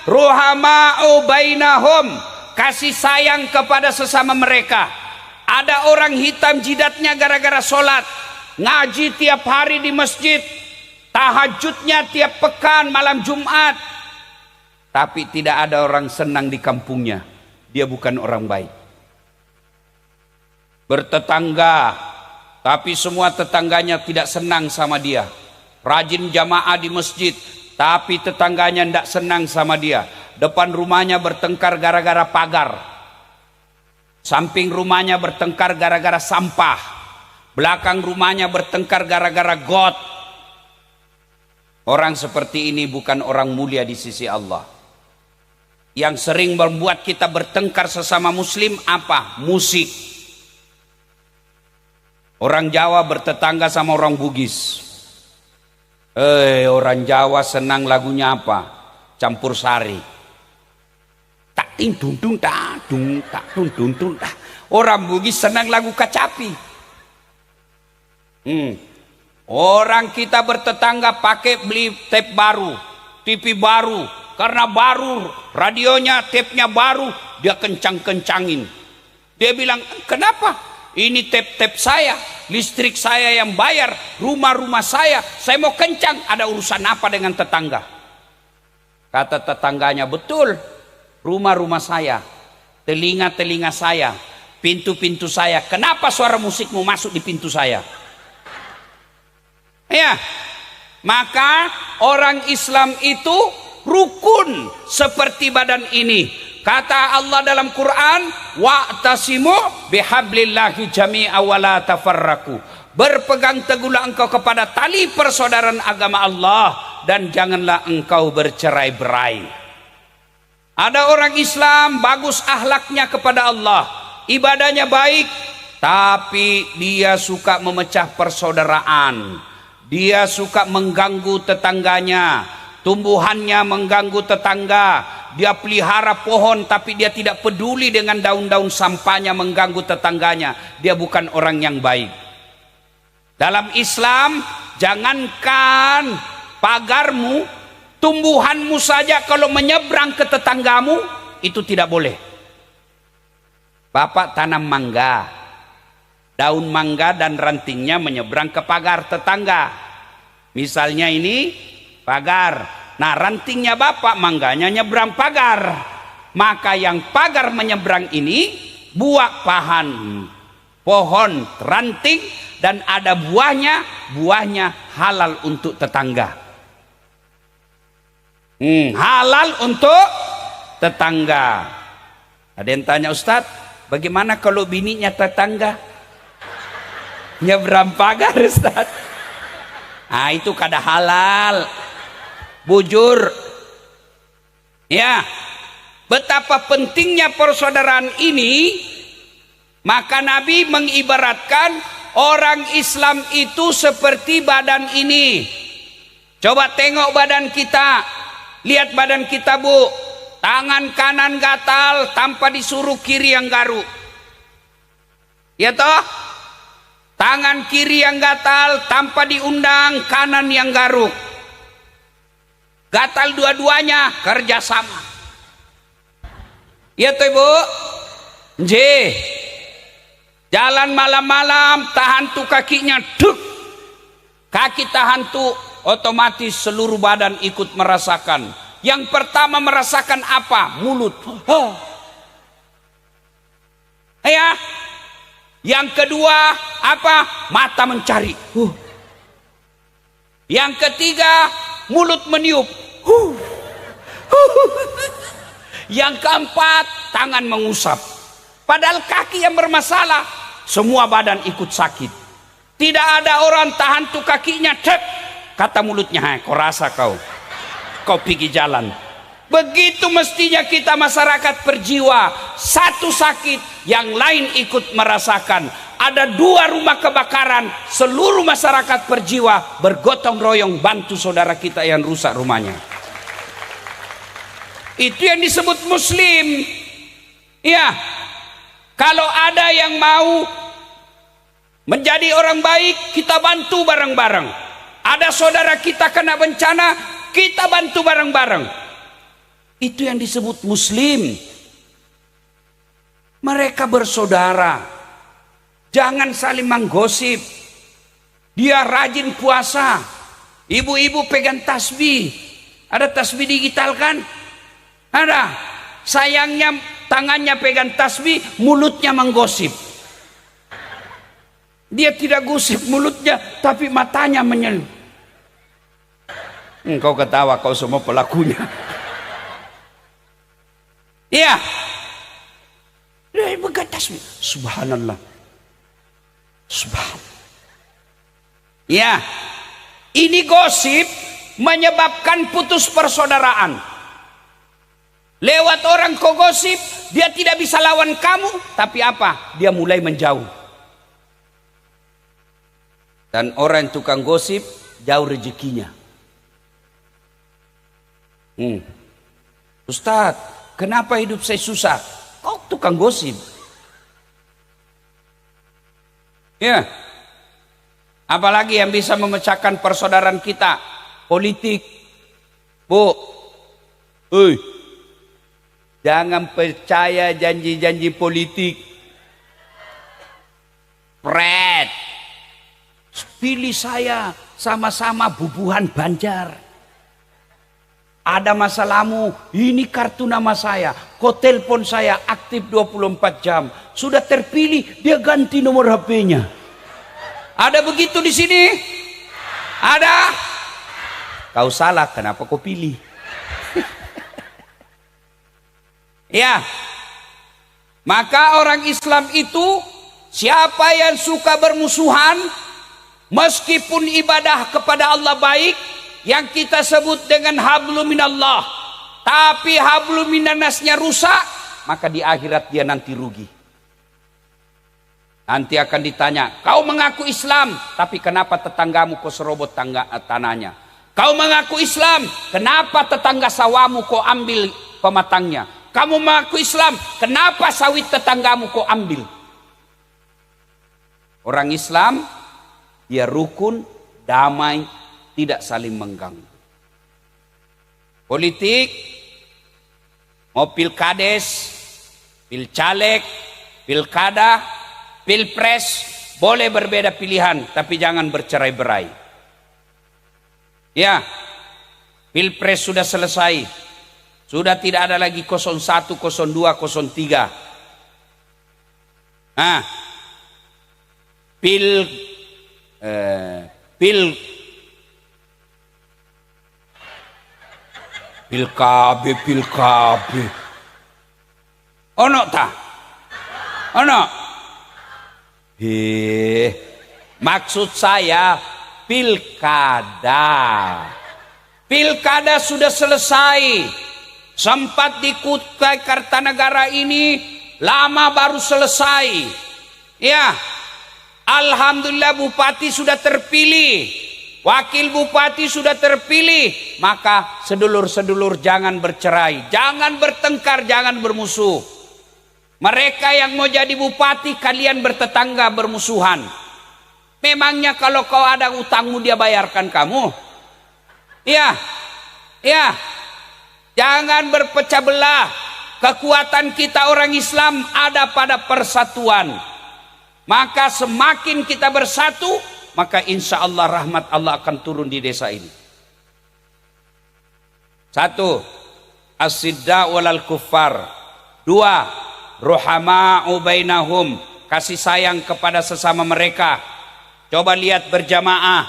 ruhama'u bainahum, kasih sayang kepada sesama mereka. Ada orang hitam jidatnya gara-gara sholat, ngaji tiap hari di masjid, tahajudnya tiap pekan malam Jumat, tapi tidak ada orang senang di kampungnya. Dia bukan orang baik. Bertetangga, tapi semua tetangganya tidak senang sama dia. Rajin jamaah di masjid, tapi tetangganya tidak senang sama dia. Depan rumahnya bertengkar gara-gara pagar, samping rumahnya bertengkar gara-gara sampah, belakang rumahnya bertengkar gara-gara got. Orang seperti ini bukan orang mulia di sisi Allah. Yang sering membuat kita bertengkar sesama muslim apa? Musik. Orang Jawa bertetangga sama orang Bugis. Orang Jawa senang lagunya apa? Campur sari. Tak ting dung dung tak dung tak dung dung dung. Orang Bugis senang lagu Kacapi. Orang kita bertetangga pakai beli tape baru, TV baru, karena baru, radionya, tape-nya baru, dia kencang-kencangin. Dia bilang, kenapa? Ini tape-tape saya, listrik saya yang bayar, rumah-rumah saya mau kencang, ada urusan apa dengan tetangga? Kata tetangganya, betul, rumah-rumah saya, telinga-telinga saya, pintu-pintu saya, kenapa suara musikmu masuk di pintu saya? Ya, maka orang Islam itu rukun seperti badan ini. Kata Allah dalam Quran, wa'tasimu bihablillahi jami'a wa la tafarraqu. Berpegang teguhlah engkau kepada tali persaudaraan agama Allah dan janganlah engkau bercerai-berai. Ada orang Islam bagus akhlaknya kepada Allah, ibadahnya baik, tapi dia suka memecah persaudaraan. Dia suka mengganggu tetangganya, tumbuhannya mengganggu tetangga. Dia pelihara pohon tapi dia tidak peduli dengan daun-daun sampahnya mengganggu tetangganya. Dia bukan orang yang baik. Dalam Islam, jangankan pagarmu, tumbuhanmu saja kalau menyeberang ke tetanggamu, itu tidak boleh. Bapak tanam mangga, daun mangga dan rantingnya menyeberang ke pagar tetangga. Misalnya ini pagar, nah rantingnya bapak, mangganya nyebrang pagar. Maka yang pagar menyeberang ini buah pohon ranting dan ada buahnya, buahnya halal untuk tetangga. Halal untuk tetangga. Ada yang tanya, Ustadz, bagaimana kalau bininya tetangga? Nyebrang pagar, Ustaz. Ah, itu kada halal. Bujur. Ya. Betapa pentingnya persaudaraan ini, maka Nabi mengibaratkan orang Islam itu seperti badan ini. Coba tengok badan kita. Lihat badan kita, Bu. Tangan kanan gatal tanpa disuruh kiri yang garuk. Ya toh? Tangan kiri yang gatal tanpa diundang kanan yang garuk. Gatal dua-duanya kerjasama. Ya toh Ibu? J. Jalan malam-malam tahan tuh kakinya, duk. Kaki tahan tuh, otomatis seluruh badan ikut merasakan. Yang pertama merasakan apa? Mulut. Ya. Yang kedua apa? Mata mencari. Yang ketiga mulut meniup. Yang keempat tangan mengusap. Padahal kaki yang bermasalah, semua badan ikut sakit. Tidak ada orang tahan tuh kakinya, cek. Kata mulutnya, kau rasa kau pergi jalan. Begitu mestinya kita masyarakat berjiwa. Satu sakit, yang lain ikut merasakan. Ada 2 rumah kebakaran, seluruh masyarakat berjiwa bergotong royong bantu saudara kita yang rusak rumahnya. Itu yang disebut muslim. Ya, kalau ada yang mau menjadi orang baik, kita bantu bareng-bareng. Ada saudara kita kena bencana, kita bantu bareng-bareng. Itu yang disebut muslim. Mereka bersaudara. Jangan saling menggosip. Dia rajin puasa. Ibu-ibu pegang tasbih. Ada tasbih digital kan? Ada. Sayangnya tangannya pegang tasbih, mulutnya menggosip. Dia tidak gosip mulutnya, tapi matanya menyel. Engkau ketawa, kau semua pelakunya. Iya. Dia pegang tasbih. Subhanallah. Subhanallah. Ya. Ini gosip menyebabkan putus persaudaraan. Lewat orang kau gosip, dia tidak bisa lawan kamu, tapi apa? Dia mulai menjauh. Dan orang yang tukang gosip, jauh rezekinya. Ustadz, kenapa hidup saya susah? Kau tukang gosip. Ya. Apalagi yang bisa memecahkan persaudaraan kita? Politik. Bu. Jangan percaya janji-janji politik. Pret. Pilih saya, sama-sama bubuhan Banjar. Ada masalahmu, ini kartu nama saya. Kau telepon saya aktif 24 jam. Sudah terpilih, dia ganti nomor HP-nya. Ada begitu di sini? Ada? Kau salah, kenapa kau pilih? Ya. Maka orang Islam itu, siapa yang suka bermusuhan, meskipun ibadah kepada Allah baik, yang kita sebut dengan hablum minallah, tapi hablum minannasnya rusak, maka di akhirat dia nanti rugi. Nanti akan ditanya, kau mengaku Islam, tapi kenapa tetanggamu kau serobot tanahnya? Kau mengaku Islam, kenapa tetangga sawamu kau ambil pematangnya? Kamu mengaku Islam, kenapa sawit tetanggamu kau ambil? Orang Islam, dia rukun, damai, tidak saling mengganggu. Politik, mau pilkades, pilcaleg, pilkada, pilpres, boleh berbeda pilihan, tapi jangan bercerai-berai. Ya, pilpres sudah selesai, sudah tidak ada lagi 01, 02, 03. Nah, pilkabe. Ono ta? Ono. Maksud saya pilkada. Pilkada sudah selesai. Sempat di Kutai Kartanegara ini lama baru selesai. Ya. Alhamdulillah bupati sudah terpilih. Wakil bupati sudah terpilih. Maka sedulur-sedulur jangan bercerai, jangan bertengkar, jangan bermusuh. Mereka yang mau jadi bupati, kalian bertetangga bermusuhan. Memangnya kalau kau ada utangmu dia bayarkan kamu? Ya. Jangan berpecah belah. Kekuatan kita orang Islam ada pada persatuan. Maka semakin kita bersatu, maka insya Allah rahmat Allah akan turun di desa ini. 1. As-sidda walal kuffar. 2. Ruhama'u bainahum. Kasih sayang kepada sesama mereka. Coba lihat berjamaah.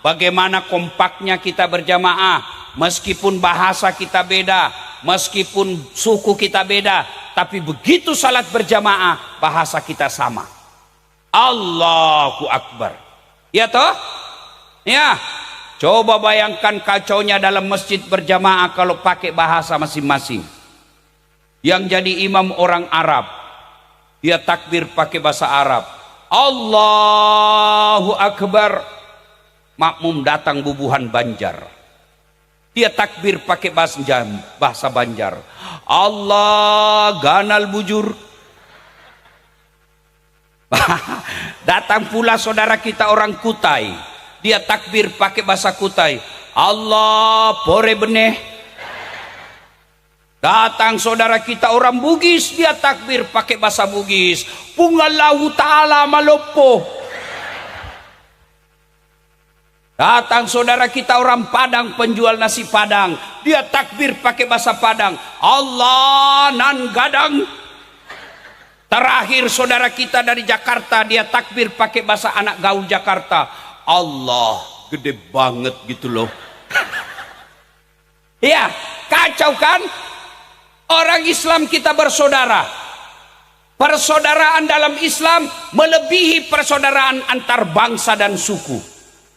Bagaimana kompaknya kita berjamaah. Meskipun bahasa kita beda, meskipun suku kita beda, tapi begitu salat berjamaah, bahasa kita sama. Allahu Akbar. Ya toh? Ya. Coba bayangkan kacaunya dalam masjid berjamaah kalau pakai bahasa masing-masing. Yang jadi imam orang Arab, dia takbir pakai bahasa Arab. Allahu Akbar. Makmum datang bubuhan Banjar. Dia takbir pakai bahasa Banjar. Allah ganal bujur. Datang pula saudara kita orang Kutai. Dia takbir pakai bahasa Kutai. Allah pore beneh. Datang saudara kita orang Bugis, dia takbir pakai bahasa Bugis. Pungallahu ta'ala malopo. Datang saudara kita orang Padang, penjual nasi Padang, dia takbir pakai bahasa Padang. Allah nan gadang. Terakhir saudara kita dari Jakarta, dia takbir pakai bahasa anak gaul Jakarta. Allah gede banget gitu loh. Ya, kacau kan? Orang Islam kita bersaudara. Persaudaraan dalam Islam melebihi persaudaraan antar bangsa dan suku.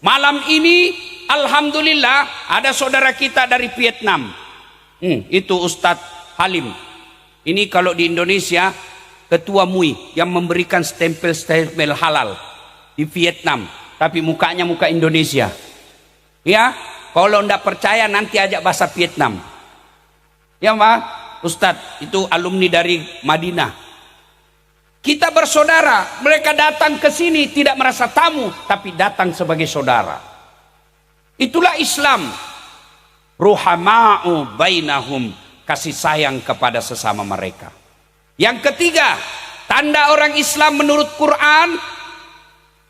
Malam ini alhamdulillah ada saudara kita dari Vietnam. Itu Ustadz Halim. Ini kalau di Indonesia ketua MUI yang memberikan stempel-stempel halal di Vietnam, tapi mukanya muka Indonesia. Ya, kalau ndak percaya nanti ajak bahasa Vietnam. Ya, Pak. Ustadz itu alumni dari Madinah. Kita bersaudara. Mereka datang ke sini tidak merasa tamu, tapi datang sebagai saudara. Itulah Islam. Ruhama'u bainahum, kasih sayang kepada sesama mereka. Yang ketiga, tanda orang Islam menurut Quran,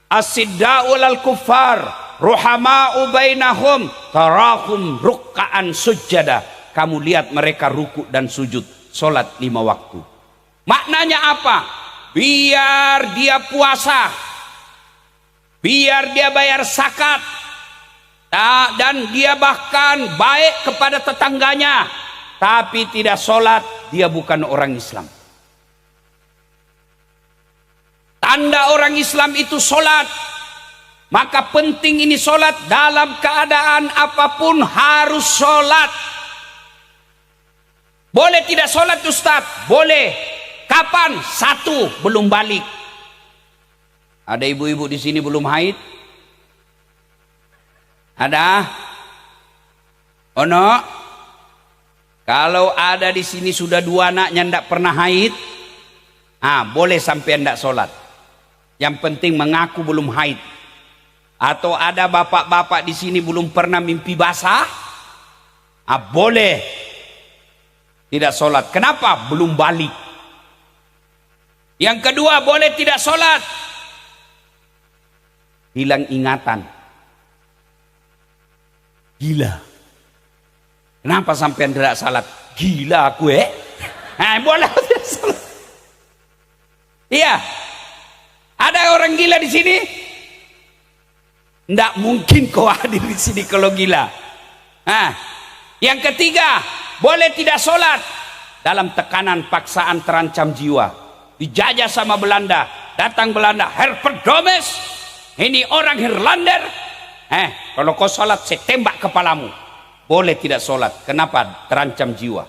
asidda'u lal kuffar, ruhama'u bainahum, tarahum rukka'an sujjada. Kamu lihat mereka ruku dan sujud, sholat 5 waktu. Maknanya apa? Biar dia puasa, biar dia bayar zakat, dan dia bahkan baik kepada tetangganya, tapi tidak sholat, dia bukan orang Islam. Tanda orang Islam itu sholat. Maka penting ini sholat, dalam keadaan apapun harus sholat. Boleh tidak sholat Ustadz? Boleh. Kapan? 1, belum balik. Ada ibu-ibu di sini belum haid? Ada? Ono? Kalau ada di sini sudah 2 anaknya ndak pernah haid, boleh sampai ndak sholat. Yang penting mengaku belum haid. Atau ada bapak-bapak di sini belum pernah mimpi basah, boleh tidak sholat. Kenapa? Belum balik. Yang kedua, boleh tidak sholat, hilang ingatan. Gila. Kenapa sampai tidak sholat? Gila aku boleh tidak sholat. Iya. Ada orang gila di sini? Tidak mungkin kau hadir di sini kalau gila. Yang ketiga, boleh tidak sholat dalam tekanan paksaan terancam jiwa. Dijajah sama Belanda, datang Belanda, Herbert Gomez, ini orang Irlander. Kalau kau sholat saya tembak kepalamu. Boleh tidak sholat. Kenapa? Terancam jiwa.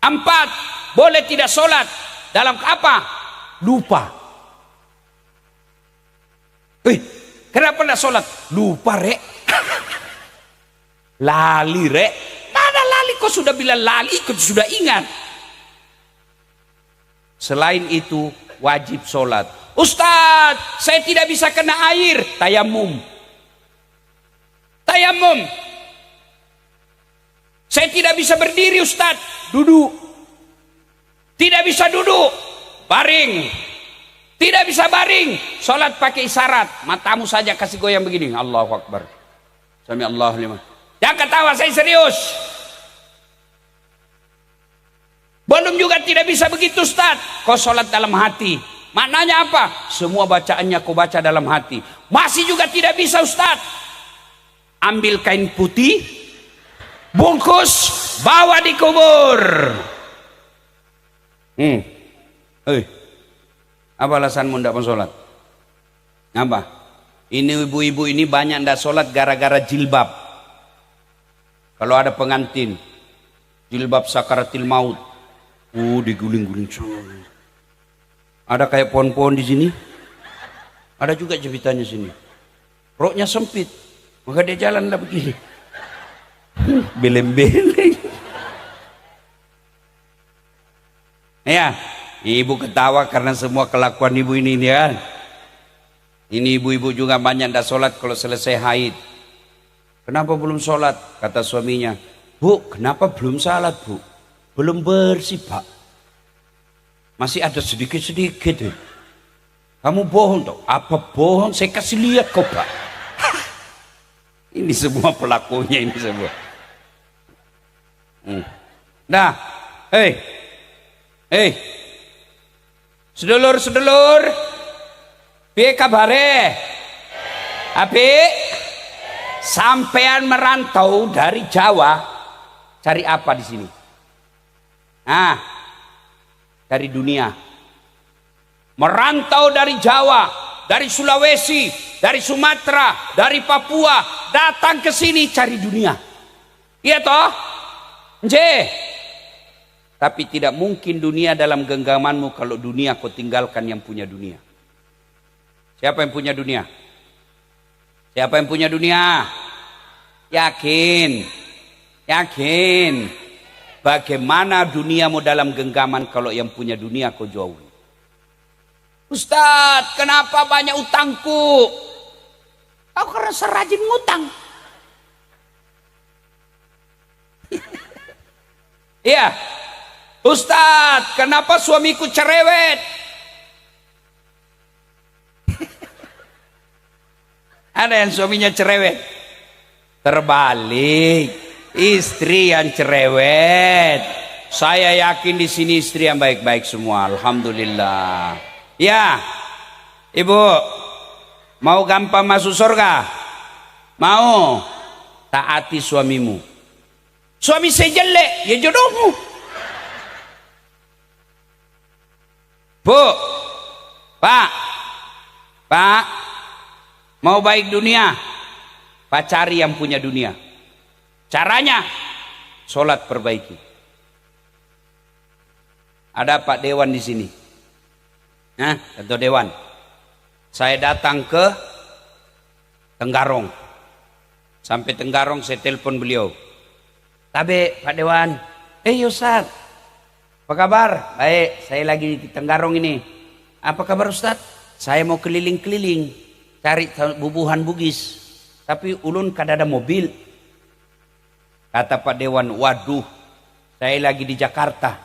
4, boleh tidak sholat dalam apa? Lupa. Kenapa tidak sholat? Lupa rek. Lali rek. Mana lali? Kau sudah bilang lali, kau sudah ingat. Selain itu wajib sholat. Ustadz, saya tidak bisa kena air. Tayamum. Tayamum. Saya tidak bisa berdiri Ustadz. Duduk. Tidak bisa duduk. Baring. Tidak bisa baring. Sholat pakai isyarat. Matamu saja kasih goyang begini. Allahu Akbar. Sami Allahu liman. Jangan ketawa, saya serius. Belum juga tidak bisa begitu Ustaz. Kau sholat dalam hati. Maknanya apa? Semua bacaannya kau baca dalam hati. Masih juga tidak bisa Ustaz. Ambil kain putih, bungkus, bawa di kubur. Apa alasanmu tidak mau sholat? Apa? Ini ibu-ibu ini banyak tidak sholat gara-gara jilbab. Kalau ada pengantin, jilbab sakaratil maut, diguling-guling. Ada kayak pohon-pohon di sini. Ada juga jepitannya sini. Roknya sempit, maka dia jalanlah begini. Beleng-beleng. Ya, ibu ketawa karena semua kelakuan ibu ini kan. Ini ibu-ibu juga banyak tidak sholat kalau selesai haid. Kenapa belum sholat? Kata suaminya, Bu, kenapa belum salat, Bu? Belum bersih, Pak. Masih ada sedikit-sedikit. Kamu bohong toh? Apa bohong? Saya kasih lihat kok, Pak. Ini semua pelakunya ini semua. Nah, sedulur-sedulur, piye kabare? Api, sampean merantau dari Jawa, cari apa di sini? Dari dunia. Merantau dari Jawa, dari Sulawesi, dari Sumatera, dari Papua, datang ke sini cari dunia. Iya toh? Tapi tidak mungkin dunia dalam genggamanmu kalau dunia kau tinggalkan yang punya dunia. Siapa yang punya dunia? Siapa yang punya dunia? Yakin? Bagaimana duniamu dalam genggaman kalau yang punya dunia kau jauhi? Ustadz, kenapa banyak utangku? Kau karena serajin ngutang. Iya. Ustadz, kenapa suamiku cerewet? Ada yang suaminya cerewet? Terbalik, istri yang cerewet. Saya yakin di sini istri yang baik-baik semua, alhamdulillah. Ya, ibu, mau gampang masuk surga? Mau? Taati suamimu. Suami saya jelek, ya jodohmu. Bu, Pak, mau baik dunia, pacari yang punya dunia. Caranya, sholat perbaiki. Ada Pak Dewan di sini. Ketua Dewan. Saya datang ke Tenggarong. Sampai Tenggarong saya telepon beliau. Tabe Pak Dewan. Ustaz, apa kabar? Baik, saya lagi di Tenggarong ini. Apa kabar Ustaz? Saya mau keliling-keliling cari bubuhan Bugis. Tapi ulun kada ada mobil. Kata Pak Dewan, waduh, saya lagi di Jakarta.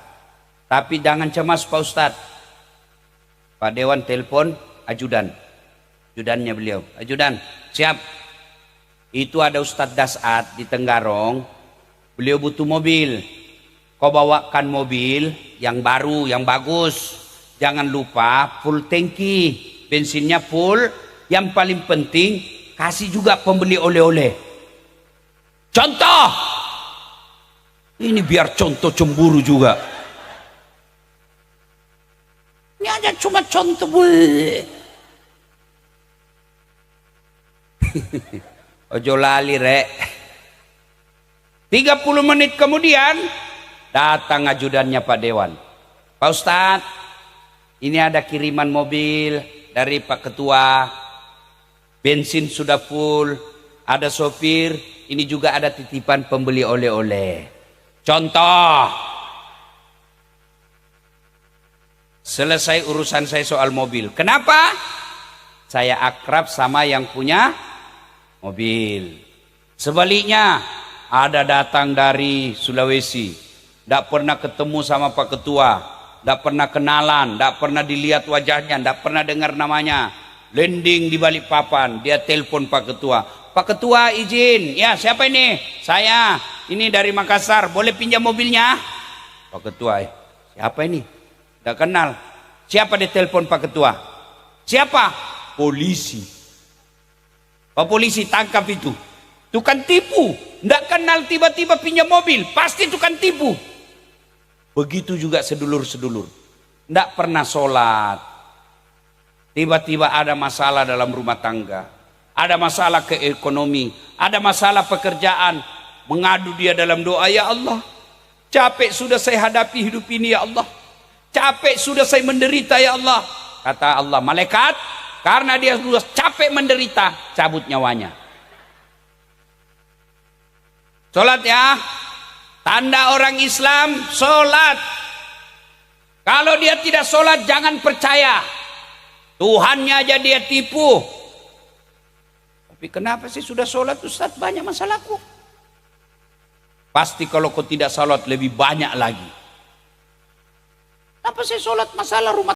Tapi jangan cemas Pak Ustaz. Pak Dewan telepon ajudannya beliau. Ajudan, siap. Itu ada Ustadz Dasat di Tenggarong. Beliau butuh mobil. Kau bawakan mobil yang baru, yang bagus. Jangan lupa full tangki, bensinnya full. Yang paling penting kasih juga pembeli oleh-oleh. Contoh. Ini biar contoh cemburu juga. Ini aja cuma contoh. Ojo lali rek. 30 menit kemudian datang ajudannya Pak Dewan. Pak Ustadz, ini ada kiriman mobil dari Pak Ketua. Bensin sudah full, ada sopir, ini juga ada titipan pembeli oleh-oleh. Contoh. Selesai urusan saya soal mobil. Kenapa? Saya akrab sama yang punya mobil. Sebaliknya, ada datang dari Sulawesi. Tidak pernah ketemu sama Pak Ketua. Tidak pernah kenalan. Tidak pernah dilihat wajahnya. Tidak pernah dengar namanya. Landing di Balikpapan. Dia telepon Pak Ketua. Pak Ketua izin. Ya, siapa ini? Saya. Ini dari Makassar. Boleh pinjam mobilnya? Pak Ketua, siapa ini? Tidak kenal. Siapa dia telepon Pak Ketua? Siapa? Polisi. Pak polisi, tangkap itu. Tukang tipu. Tidak kenal tiba-tiba pinjam mobil. Pasti tukang tipu. Begitu juga sedulur-sedulur. Tidak pernah sholat. Tiba-tiba ada masalah dalam rumah tangga. Ada masalah ke ekonomi. Ada masalah pekerjaan. Mengadu dia dalam doa. Ya Allah, capek sudah saya hadapi hidup ini ya Allah. Capek sudah saya menderita ya Allah. Kata Allah, malaikat, karena dia sudah capek menderita, cabut nyawanya. Sholat ya. Tanda orang Islam, sholat. Kalau dia tidak sholat, jangan percaya. Tuhannya aja dia tipu. Tapi kenapa sih sudah sholat Ustaz banyak masalahku? Pasti kalau kau tidak salat lebih banyak lagi. Apa saya salat masalah rumah